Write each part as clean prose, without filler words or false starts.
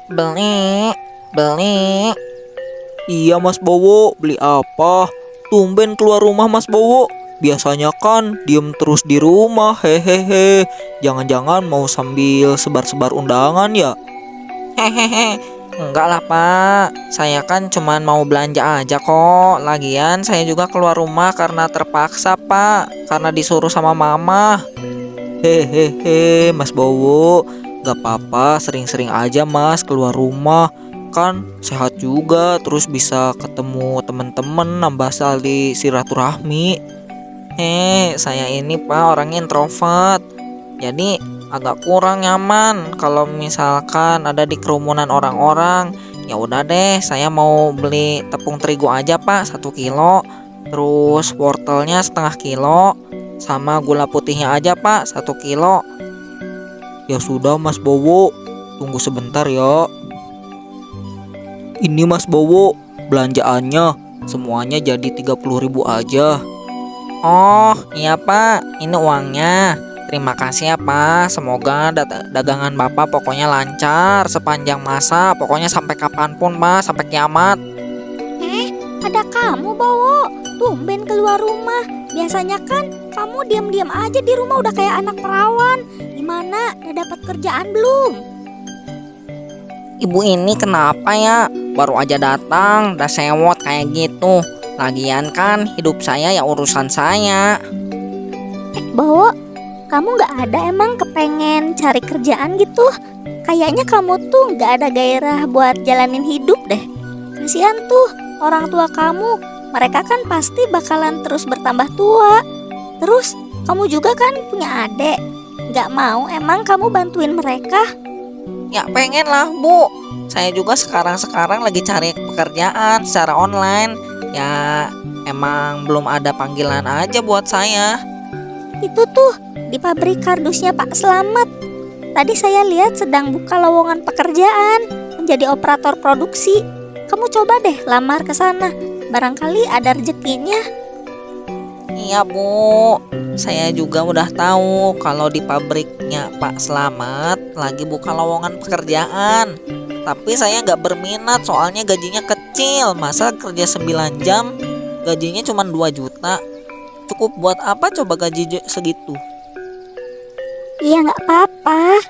Beli, beli. Iya Mas Bowo, beli apa? Tumben keluar rumah Mas Bowo. Biasanya kan diem terus di rumah, hehehe. Jangan-jangan mau sambil sebar-sebar undangan ya? Hehehe. Enggak lah pak, saya kan cuman mau belanja aja kok. Lagian saya juga keluar rumah karena terpaksa pak, karena disuruh sama mama. Hehehe, Mas Bowo. Gak apa-apa, sering-sering aja Mas keluar rumah. Kan sehat juga, terus bisa ketemu teman-teman, nambah tali silaturahmi. Saya ini pak orangnya introvert, jadi agak kurang nyaman kalau misalkan ada di kerumunan orang-orang. Ya udah deh, saya mau beli tepung terigu aja pak 1 kilo, terus wortelnya setengah kilo, sama gula putihnya aja pak 1 kilo. Ya sudah Mas Bowo, tunggu sebentar ya. Ini Mas Bowo, belanjaannya semuanya jadi 30.000 aja. Oh iya pak, ini uangnya. Terima kasih ya pak, semoga dagangan bapak pokoknya lancar sepanjang masa, pokoknya sampai kapanpun pak, sampai kiamat. Eh, ada kamu, Bowo. Tumben keluar rumah. Biasanya kan kamu diam-diam aja di rumah udah kayak anak perawan. Gimana? Udah dapat kerjaan belum? Ibu ini kenapa ya? Baru aja datang, udah sewot kayak gitu. Lagian kan hidup saya ya urusan saya. Bowo, kamu nggak ada emang kepengen cari kerjaan gitu? Kayaknya kamu tuh nggak ada gairah buat jalanin hidup deh. Kasihan tuh orang tua kamu. Mereka kan pasti bakalan terus bertambah tua. Terus kamu juga kan punya adik. Nggak mau emang kamu bantuin mereka? Ya pengen lah bu. Saya juga sekarang lagi cari pekerjaan secara online. Ya emang belum ada panggilan aja buat saya. Itu tuh di pabrik kardusnya Pak Slamet. Tadi saya lihat sedang buka lowongan pekerjaan menjadi operator produksi. Kamu coba deh lamar ke sana. Barangkali ada rezekinya. Iya bu, saya juga udah tahu kalau di pabriknya Pak Slamet lagi buka lowongan pekerjaan. Tapi saya nggak berminat soalnya gajinya kecil. Masa kerja 9 jam gajinya cuma 2 juta. Cukup buat apa coba gaji segitu? Iya nggak apa-apa.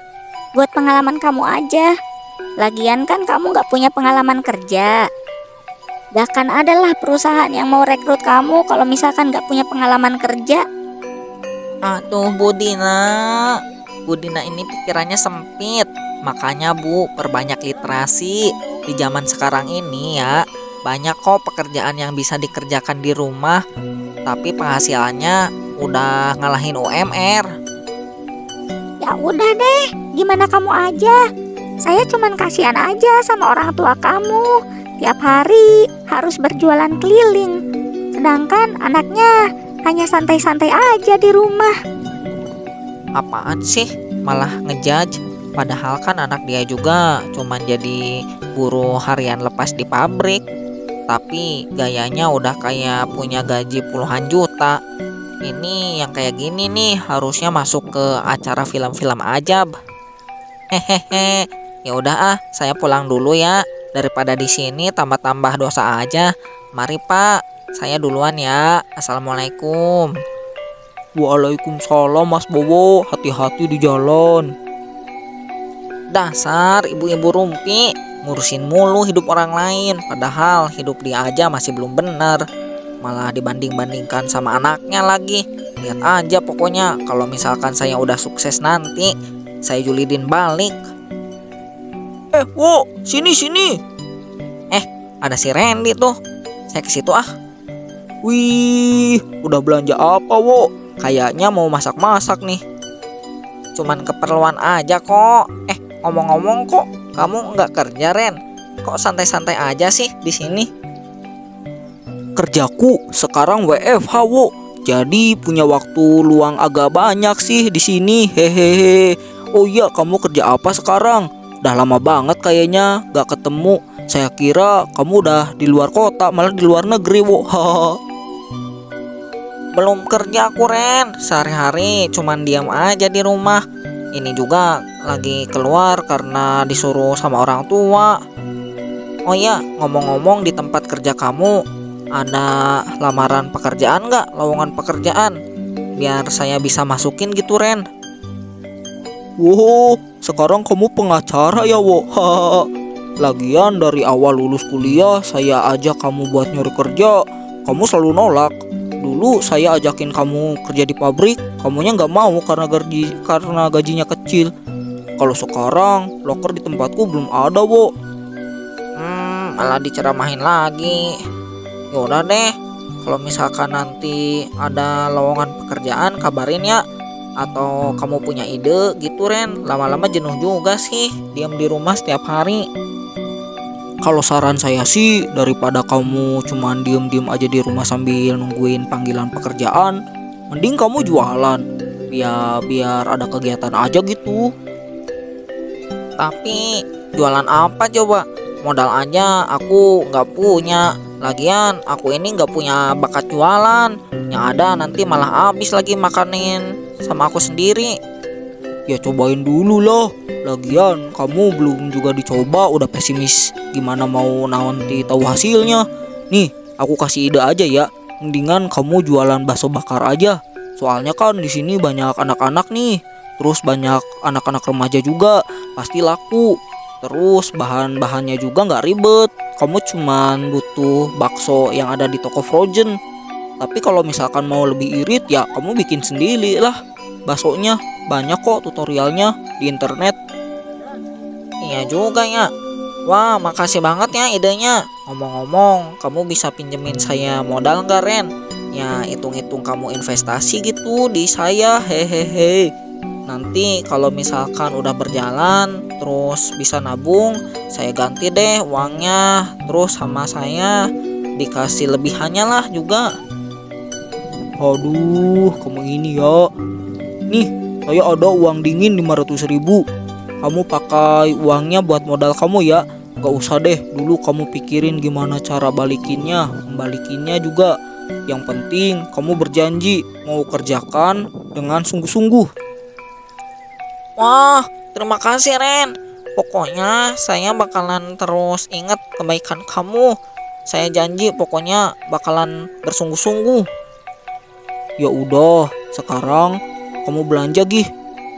Buat pengalaman kamu aja. Lagian kan kamu nggak punya pengalaman kerja. Gak akan ada lah perusahaan yang mau rekrut kamu kalau misalkan gak punya pengalaman kerja. Aduh Bu Dina, Bu Dina ini pikirannya sempit. Makanya Bu, perbanyak literasi. Di zaman sekarang ini ya, banyak kok pekerjaan yang bisa dikerjakan di rumah, tapi penghasilannya udah ngalahin UMR. Ya udah deh, gimana kamu aja. Saya cuman kasihan aja sama orang tua kamu. Tiap hari harus berjualan keliling. Sedangkan anaknya hanya santai-santai aja di rumah. Apaan sih? Malah ngejudge. Padahal kan anak dia juga cuman jadi buruh harian lepas di pabrik. Tapi gayanya udah kayak punya gaji puluhan juta. Ini yang kayak gini nih harusnya masuk ke acara film-film ajab. Hehehe. Ya udah ah, saya pulang dulu ya. Daripada di sini tambah-tambah dosa aja. Mari Pak, saya duluan ya. Assalamualaikum. Waalaikumsalam Mas Bowo, hati-hati di jalan. Dasar ibu-ibu rumpi, ngurusin mulu hidup orang lain. Padahal hidup dia aja masih belum benar. Malah dibanding-bandingkan sama anaknya lagi. Lihat aja pokoknya kalau misalkan saya udah sukses nanti, saya julidin balik. Wo, sini. Ada si Randy tuh. Saya ke situ ah. Wih, udah belanja apa Wo? Kayaknya mau masak-masak nih. Cuman keperluan aja kok. Ngomong-ngomong kok kamu nggak kerja Ren? Kok santai-santai aja sih di sini? Kerjaku sekarang WFH Wo. Jadi punya waktu luang agak banyak sih di sini. Hehehe. Oh iya, kamu kerja apa sekarang? Udah lama banget kayaknya gak ketemu. Saya kira kamu udah di luar kota, malah di luar negeri Wo. Hahaha. Belum kerja aku Ren. Sehari-hari cuman diam aja di rumah. Ini juga lagi keluar karena disuruh sama orang tua. Oh iya, ngomong-ngomong, di tempat kerja kamu ada lamaran pekerjaan nggak? Lowongan pekerjaan? Biar saya bisa masukin gitu, Ren. Wow, sekarang kamu pengacara ya, wo? Hahaha. Lagian dari awal lulus kuliah saya ajak kamu buat nyari kerja, kamu selalu nolak. Dulu saya ajakin kamu kerja di pabrik, kamunya nggak mau karena gajinya kecil. Kalau sekarang loker di tempatku belum ada, wo. Malah diceramahin lagi. Ya udah deh, kalau misalkan nanti ada lowongan pekerjaan kabarin ya. Atau kamu punya ide gitu, Ren. Lama-lama jenuh juga sih diam di rumah setiap hari. Kalau saran saya sih, daripada kamu cuman diem-diem aja di rumah sambil nungguin panggilan pekerjaan, mending kamu jualan. Biar ada kegiatan aja gitu. Tapi jualan apa coba? Modal aja aku nggak punya. Lagian aku ini nggak punya bakat jualan. Yang ada nanti malah habis lagi makanin sama aku sendiri. Ya cobain dulu lah. Lagian kamu belum juga dicoba udah pesimis. Gimana mau nanti tahu hasilnya? Nih, aku kasih ide aja ya. Mendingan kamu jualan bakso bakar aja. Soalnya kan di sini banyak anak-anak nih. Terus banyak anak-anak remaja juga. Pasti laku. Terus bahan-bahannya juga nggak ribet. Kamu cuman butuh bakso yang ada di toko frozen. Tapi kalau misalkan mau lebih irit ya kamu bikin sendiri lah baksonya. Banyak kok tutorialnya di internet. Iya juga ya. Wah, makasih banget ya idenya. Ngomong-ngomong, kamu bisa pinjemin saya modal nggak, Ren? Ya, hitung-hitung kamu investasi gitu di saya, hehehe. Nanti kalau misalkan udah berjalan, terus bisa nabung, saya ganti deh uangnya. Terus sama saya dikasih lebihannya lah juga. Aduh, kamu ini ya. Nih, saya ada uang dingin 500.000. Kamu pakai uangnya buat modal kamu ya. Gak usah deh, dulu kamu pikirin gimana cara balikinnya, membalikinnya juga. Yang penting kamu berjanji mau kerjakan dengan sungguh-sungguh. Wah, terima kasih, Ren. Pokoknya saya bakalan terus ingat kebaikan kamu. Saya janji pokoknya bakalan bersungguh-sungguh. Ya udah, sekarang kamu belanja gih.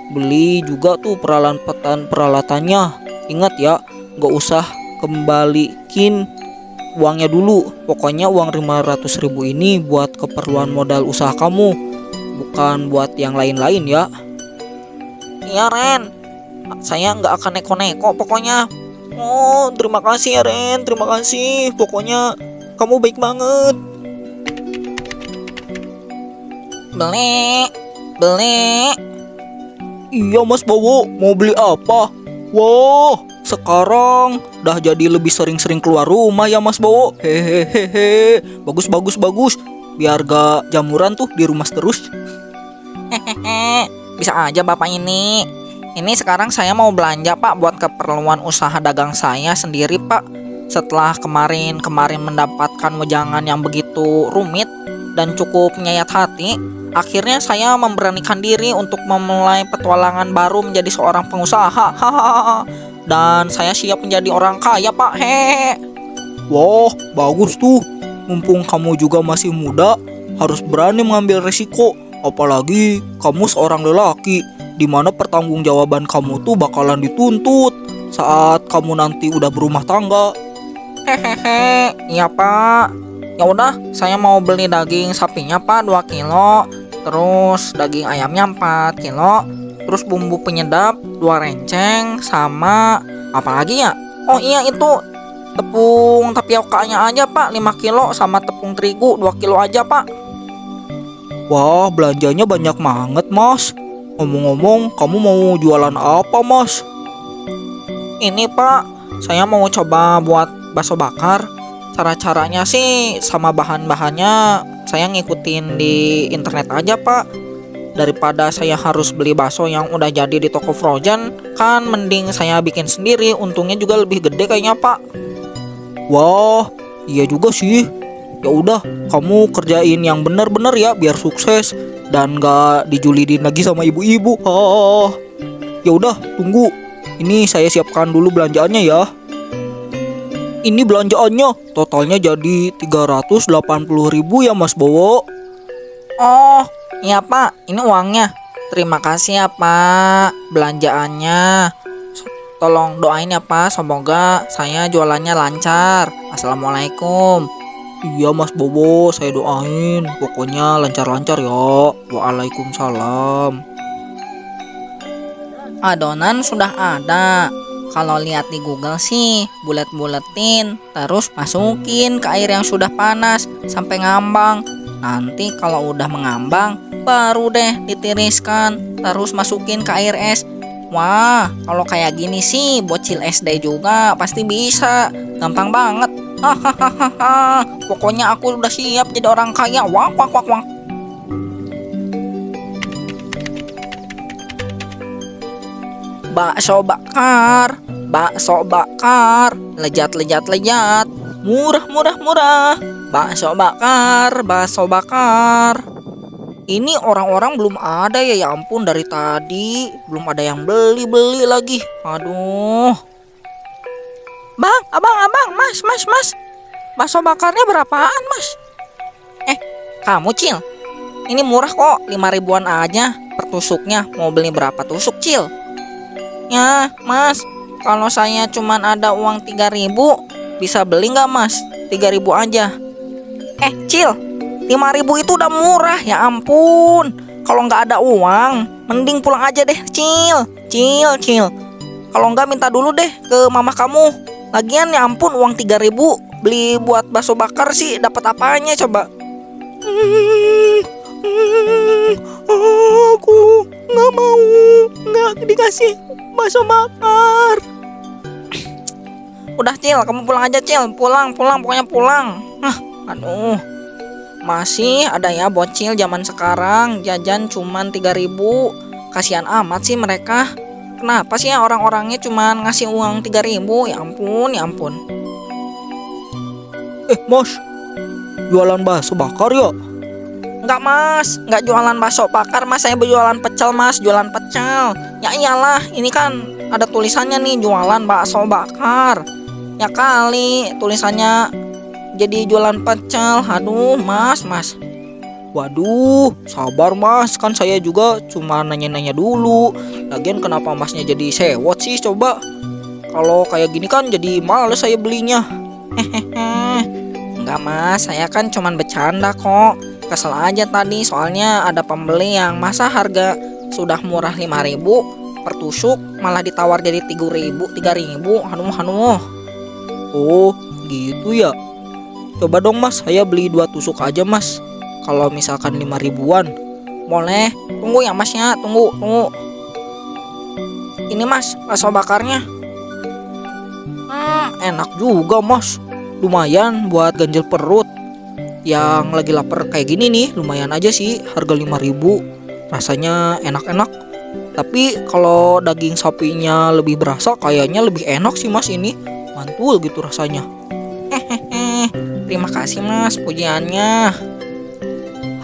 Beli juga tuh peralatannya. Ingat ya, gak usah kembalikin uangnya dulu. Pokoknya uang 500.000 ini buat keperluan modal usaha kamu, bukan buat yang lain-lain ya. Iya, Ren. Saya nggak akan neko-neko pokoknya. Oh, terima kasih ya, Ren. Terima kasih. Pokoknya kamu baik banget. Beli. Iya Mas Bowo, mau beli apa? Wah, sekarang dah jadi lebih sering-sering keluar rumah ya Mas Bowo. Hehehe, bagus. Biar gak jamuran tuh di rumah terus. Hehehe. Bisa aja Bapak ini. Ini sekarang saya mau belanja, Pak, buat keperluan usaha dagang saya sendiri, Pak. Setelah kemarin mendapatkan wejangan yang begitu rumit dan cukup menyayat hati, akhirnya saya memberanikan diri untuk memulai petualangan baru menjadi seorang pengusaha. Hahaha. Dan saya siap menjadi orang kaya, Pak. Hehehe. Wah, bagus tuh. Mumpung kamu juga masih muda, harus berani mengambil resiko. Apalagi kamu seorang lelaki, dimana pertanggungjawaban kamu tuh bakalan dituntut saat kamu nanti udah berumah tangga. Hehehe. Iya, Pak. Ya udah, saya mau beli daging sapinya, Pak, 2 kilo. Terus daging ayamnya 4 kilo. Terus bumbu penyedap 2 renceng. Sama apa lagi ya? Oh iya, itu tepung tapiokanya aja, Pak, 5 kilo. Sama tepung terigu 2 kilo aja, Pak. Wah, belanjanya banyak banget Mas. Ngomong-ngomong, kamu mau jualan apa Mas? Ini, Pak, saya mau coba buat bakso bakar. Cara-caranya sih sama bahan-bahannya saya ngikutin di internet aja, Pak. Daripada saya harus beli bakso yang udah jadi di toko frozen, kan mending saya bikin sendiri. Untungnya juga lebih gede kayaknya, Pak. Wah, iya juga sih. Ya udah, kamu kerjain yang bener-bener ya biar sukses dan gak dijulidin lagi sama ibu-ibu. Ya udah, tunggu. Ini saya siapkan dulu belanjaannya ya. Ini belanjaannya, totalnya jadi 380.000 ya Mas Bowo. Oh, iya Pak, ini uangnya. Terima kasih ya Pak, belanjaannya. Tolong doain ya Pak, semoga saya jualannya lancar. Assalamualaikum. Iya Mas Bowo, saya doain. Pokoknya lancar-lancar ya. Waalaikumsalam. Adonan sudah ada. Kalau lihat di Google sih, bulet-buletin, terus masukin ke air yang sudah panas sampai ngambang. Nanti kalau udah mengambang, baru deh ditiriskan, terus masukin ke air es. Wah, kalau kayak gini sih, bocil SD juga pasti bisa. Gampang banget. Hahaha. Pokoknya aku udah siap jadi orang kaya. Wah, wah, wah, wah. Bakso bakar, bakso bakar, lejat lejat lejat, murah murah murah. Bakso bakar, bakso bakar. Ini orang-orang belum ada ya, ya ampun dari tadi belum ada yang beli lagi. Aduh. Bang, abang, mas, bakso bakarnya berapaan mas? Kamu Cil, ini murah kok, 5 ribuan aja per tusuknya. Mau beli berapa tusuk Cil? Ya mas, kalau saya cuman ada uang 3.000, bisa beli nggak mas? 3.000 aja. Cil, 5.000 itu udah murah, ya ampun. Kalau nggak ada uang, mending pulang aja deh Cil. Kalau nggak minta dulu deh ke mama kamu. Lagian ya ampun, uang 3.000 beli buat bakso bakar sih dapat apanya coba? Aku nggak mau, nggak dikasih bakso bakar. Udah Cil, kamu pulang aja Cil, pulang, pokoknya pulang. Aduh, masih ada ya bocil zaman sekarang jajan cuman 3.000. Kasihan amat sih mereka. Kenapa sih ya orang-orangnya cuman ngasih uang 3.000? Ya ampun. Mas, jualan bakso bakar ya? Enggak mas, enggak jualan bakso bakar mas, saya berjualan pecel mas, jualan pecel. Ya iyalah, ini kan ada tulisannya nih jualan bakso bakar. Ya kali tulisannya jadi jualan pecel. Aduh mas. Waduh, sabar mas, kan saya juga cuma nanya-nanya dulu. Lagian kenapa masnya jadi sewot sih coba? Kalau kayak gini kan jadi males saya belinya. Enggak mas, saya kan cuman bercanda kok. Kesel aja tadi soalnya ada pembeli yang masa harga sudah murah 5.000 per tusuk malah ditawar jadi 3.000. Aduh. Oh, gitu ya. Coba dong mas, saya beli 2 tusuk aja mas. Kalau misalkan 5.000-an. Boleh, tunggu ya masnya, tunggu. Ini mas, bakso bakarnya. Enak juga mas. Lumayan buat ganjel perut. Yang lagi lapar kayak gini nih, lumayan aja sih, harga 5.000. Rasanya enak-enak. Tapi kalau daging sapinya lebih berasa, kayaknya lebih enak sih mas ini. Mantul gitu rasanya. Terima kasih mas pujiannya.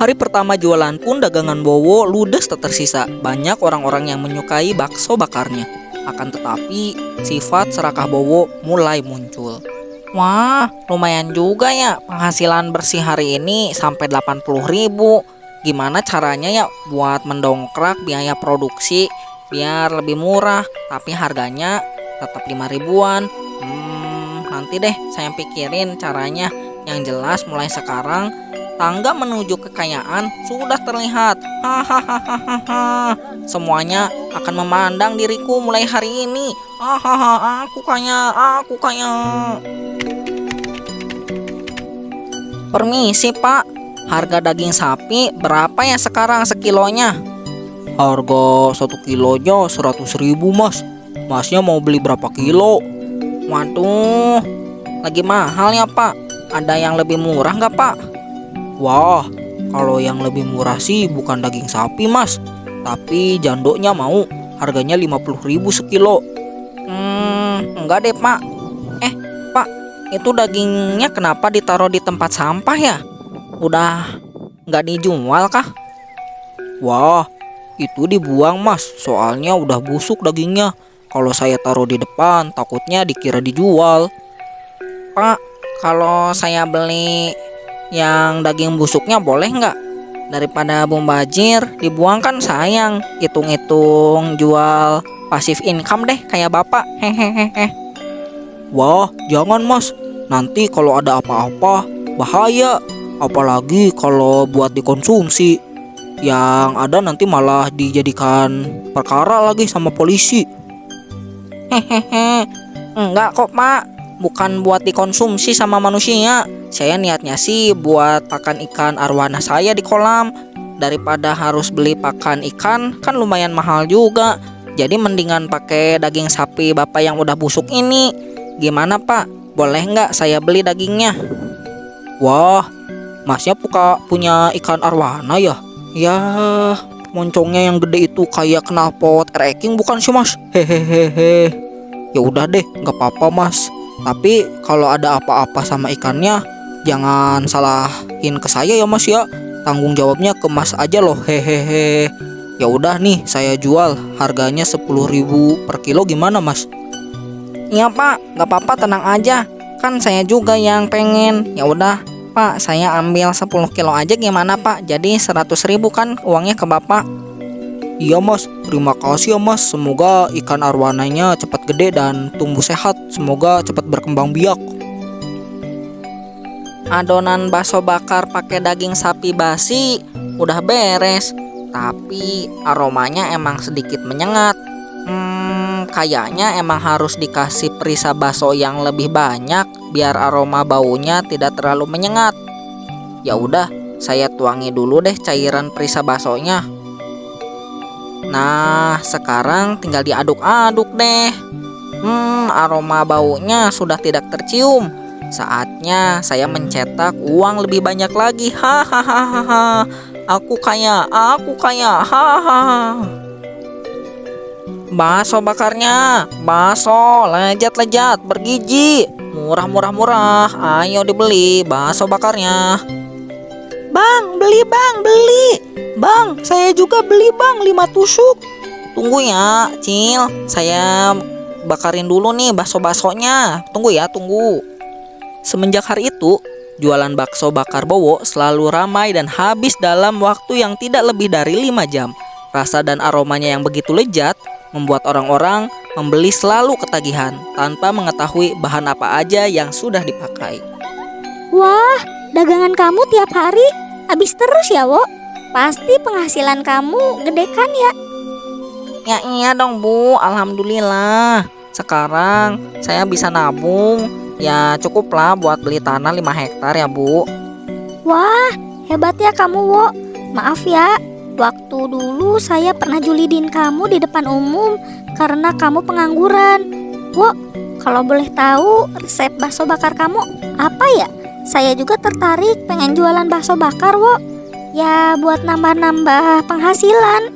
Hari pertama jualan pun dagangan Bowo ludes tak tersisa. Banyak orang-orang yang menyukai bakso bakarnya. Akan tetapi sifat serakah Bowo mulai muncul. Wah, lumayan juga ya penghasilan bersih hari ini sampai 80.000. Gimana caranya ya buat mendongkrak biaya produksi biar lebih murah tapi harganya tetap 5.000-an? Nanti deh saya pikirin caranya. Yang jelas mulai sekarang tangga menuju kekayaan sudah terlihat. Hahaha. Semuanya akan memandang diriku mulai hari ini. Hahaha, aku kaya. Permisi Pak, harga daging sapi berapa ya sekarang sekilonya? Harga 1 kilonya 100.000 mas. Masnya mau beli berapa kilo? Waduh, lagi mahal ya Pak. Ada yang lebih murah nggak Pak? Wah, kalau yang lebih murah sih bukan daging sapi mas, tapi jandoknya mau. Harganya 50.000 sekilo. Enggak deh Pak. Pak, itu dagingnya kenapa ditaruh di tempat sampah ya? Udah nggak dijual kah? Wah, Itu dibuang mas, soalnya udah busuk dagingnya. Kalau saya taruh di depan, takutnya dikira dijual. Pak, kalau saya beli yang daging busuknya boleh nggak? Daripada mubazir, dibuang kan sayang. Hitung-hitung jual pasif income deh kayak bapak. Hehehe. Wah, jangan mas. Nanti kalau ada apa-apa, bahaya. Apalagi kalau buat dikonsumsi. Yang ada nanti malah dijadikan perkara lagi sama polisi. Hehehe. Enggak kok pak, bukan buat dikonsumsi sama manusia. Saya niatnya sih buat pakan ikan arwana saya di kolam. Daripada harus beli pakan ikan, kan lumayan mahal juga. Jadi mendingan pakai daging sapi bapak yang udah busuk ini. Gimana pak, boleh nggak saya beli dagingnya? Wah, masnya punya ikan arwana ya? Ya, moncongnya yang gede itu kayak knalpot ranking bukan sih mas? Hehehe. Ya udah deh, nggak apa-apa mas. Tapi kalau ada apa-apa sama ikannya, jangan salahin ke saya ya mas ya. Tanggung jawabnya ke mas aja loh, hehehe. Ya udah nih, saya jual. Harganya 10.000 per kilo, gimana mas? Iya pak, nggak apa-apa, tenang aja. Kan saya juga yang pengen. Ya udah pak, saya ambil 10 kilo aja gimana pak? Jadi 100.000 kan uangnya ke bapak. Iya mas, terima kasih ya mas. Semoga ikan arwananya cepat gede dan tumbuh sehat. Semoga cepat berkembang biak. Adonan bakso bakar pakai daging sapi basi udah beres, tapi aromanya emang sedikit menyengat. Kayaknya emang harus dikasih perisa bakso yang lebih banyak biar aroma baunya tidak terlalu menyengat. Ya udah, saya tuangi dulu deh cairan perisa baksonya. Nah, sekarang tinggal diaduk-aduk deh. Aroma baunya sudah tidak tercium. Saatnya saya mencetak uang lebih banyak lagi. Hahaha. Aku kaya, hahaha. Bakso bakarnya, bakso lezat-lezat, bergizi, murah. Ayo dibeli bakso bakarnya. Bang, beli bang, beli. Bang, saya juga beli bang, 5 tusuk. Tunggu ya, Cil. Saya bakarin dulu nih bakso-baksonya. Tunggu ya, tunggu. Semenjak hari itu, jualan bakso bakar Bowo selalu ramai dan habis dalam waktu yang tidak lebih dari 5 jam. Rasa dan aromanya yang begitu lezat membuat orang-orang membeli selalu ketagihan tanpa mengetahui bahan apa aja yang sudah dipakai. Wah, dagangan kamu tiap hari habis terus ya, Wo? Pasti penghasilan kamu gede kan ya? Ya iya dong Bu, alhamdulillah. Sekarang saya bisa nabung. Ya cukuplah buat beli tanah 5 hektar ya Bu. Wah, hebat ya kamu, Wo. Maaf ya, waktu dulu saya pernah julidin kamu di depan umum karena kamu pengangguran. Wo, kalau boleh tahu resep bakso bakar kamu apa ya? Saya juga tertarik pengen jualan bakso bakar, Wo. Ya buat nambah-nambah penghasilan.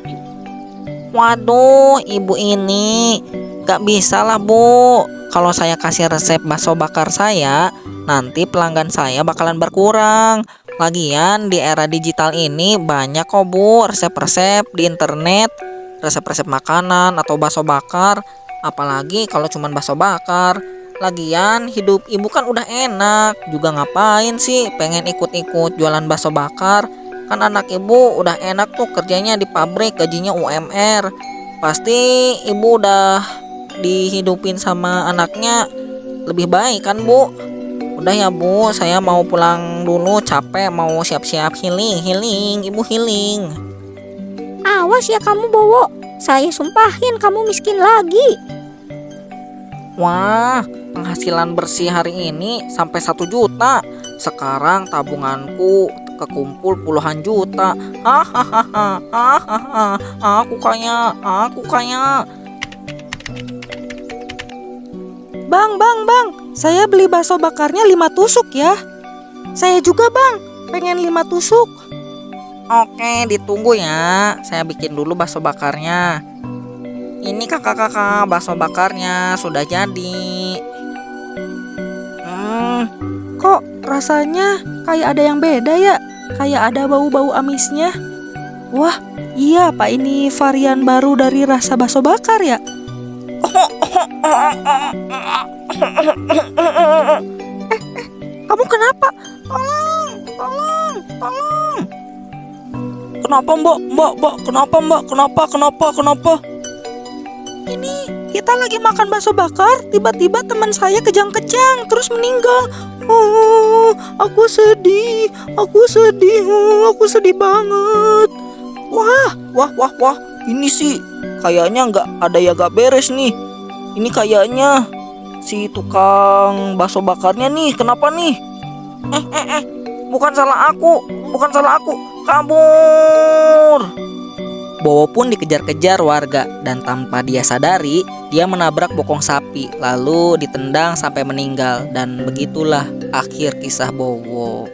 Waduh, ibu ini gak bisa lah Bu. Kalau saya kasih resep bakso bakar saya, nanti pelanggan saya bakalan berkurang. Lagian di era digital ini banyak kok Bu resep-resep di internet, resep-resep makanan atau bakso bakar. Apalagi kalau cuman bakso bakar. Lagian hidup ibu kan udah enak. Juga ngapain sih pengen ikut-ikut jualan bakso bakar? Kan anak ibu udah enak tuh kerjanya di pabrik, gajinya UMR. Pasti ibu udah dihidupin sama anaknya lebih baik kan Bu? Udah ya Bu, saya mau pulang dulu, capek, mau siap-siap healing, ibu healing. Awas ya kamu, Bowo. Saya sumpahin kamu miskin lagi. Wah, penghasilan bersih hari ini sampai 1 juta. Sekarang tabunganku kekumpul puluhan juta. Hahaha. Aku kaya. Bang, saya beli bakso bakarnya 5 tusuk ya. Saya juga bang, pengen 5 tusuk. Oke, ditunggu ya. Saya bikin dulu bakso bakarnya. Ini kakak-kakak, bakso bakarnya sudah jadi. Kok rasanya kayak ada yang beda ya? Kayak ada bau-bau amisnya. Wah, Iya, apa ini varian baru dari rasa bakso bakar ya? Kamu kenapa? Tolong, tolong, tolong. Kenapa mbak, kenapa? Kita lagi makan bakso bakar, tiba-tiba teman saya kejang-kejang terus meninggal. Oh, aku sedih, aku sedih banget. Wah, ini sih kayaknya nggak ada yang gak beres nih. Ini kayaknya si tukang bakso bakarnya nih, kenapa nih? Bukan salah aku, kabur. Bowo pun dikejar-kejar warga dan tanpa dia sadari, dia menabrak bokong sapi lalu ditendang sampai meninggal dan begitulah akhir kisah Bowo.